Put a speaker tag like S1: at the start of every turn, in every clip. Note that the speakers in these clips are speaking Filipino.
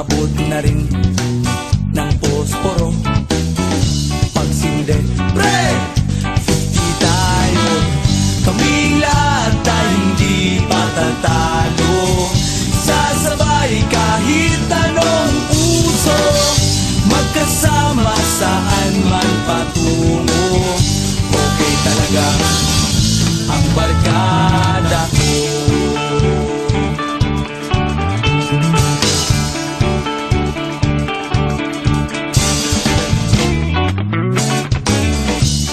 S1: paabot na rin ng posporo. Pagsinde, pre! 50 tayo, kaming lahat ay hindi patatalo. Sasabay kahit anong puso, magkasama saan man patungo. Okay talaga ang barkada ko.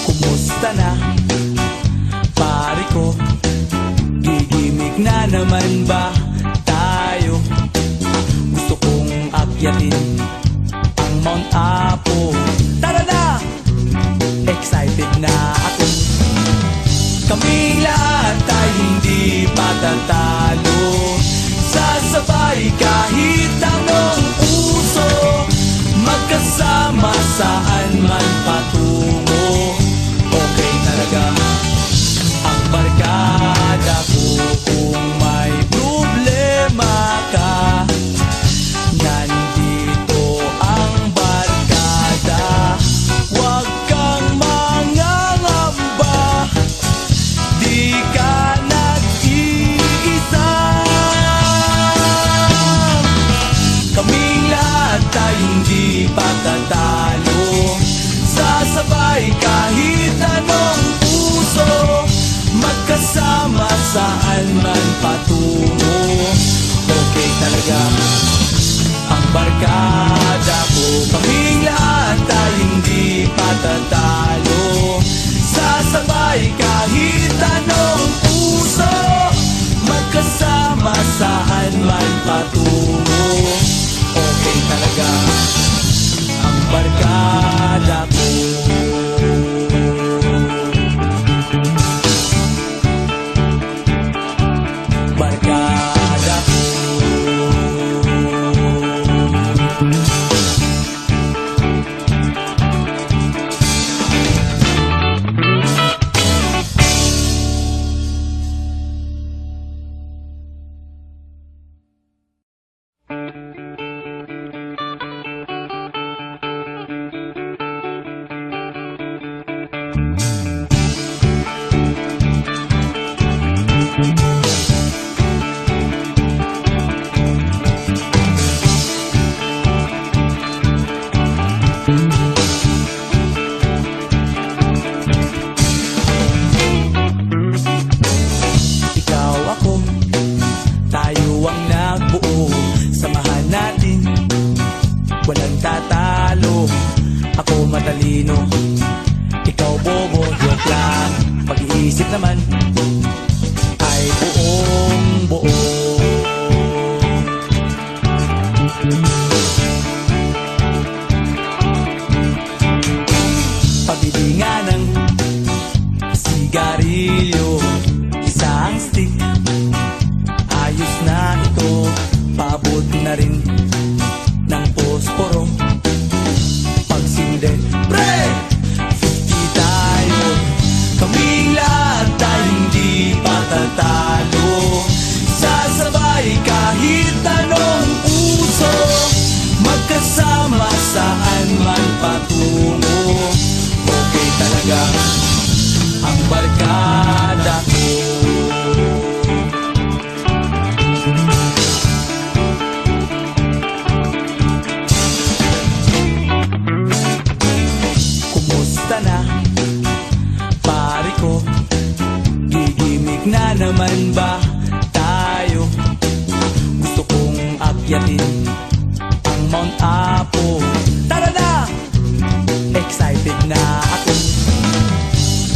S1: Kumusta na, pare ko? Gigimik na naman ba tayo? Gusto kong akyatin ang Mount Apo. Tara na! Excited na ako. Kaming lahat ay hindi patatalo. Sasabay kahit anong uso, magkasama saan man patungo. Okay talaga ang barkada ko. Kung may problema ka, nandito ang barkada. Huwag kang mangangamba, di ka nag-iisa. Kaming lahat ay hindi patatalo. Sasabay kahit anong puso, magkasama saan man patungo. Okay talaga ang barkada ko. Kaming lahat ay hindi patatalo. Sasabay kahit anong puso, magkasama saan man patungo. Okay talaga ang barkada ko. Barkada ko. Ikaw ako, tayo ang nagbuo. Samahan natin, walang tatalo. Ako matalino, ikaw bobo. Joke lang, pag-iisip naman ay buong buo. Pabili nga ng sigarilyo, isang stick, ayos na ito. Paabot na rin ng posporo. Pagsinde, pre! 50 tayo, kaming lahat ay hindi patatalo. Sasabay kahit anong puso, magkasama saan man patungo. Okay talaga ang barkada ko. Kumusta na, pare ko? Gigimik na naman ba tayo? Gusto kong akyatin ang Mount Apo. Tara na! Excited na ako.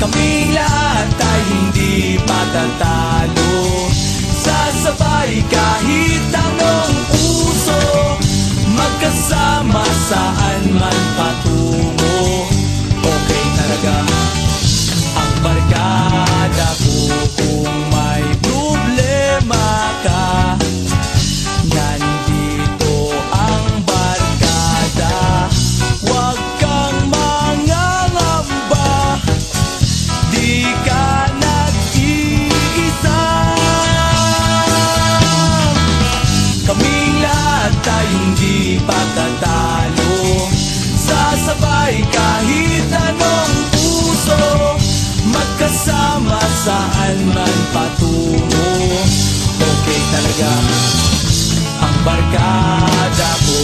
S1: Kaming lahat ay hindi patatalo. Sasabay kahit anong uso, magkasama saan man patungo. Okay talaga ang barkada ko. Kung may problema ka, nandito ang barkada. Huwag kang mangangamba, di ka nag-iisa. Kaming lahat ay hindi magtatalo. Sasabay kahit anong puso, magkasama saan man patungo. Okay talaga ang barkada ko.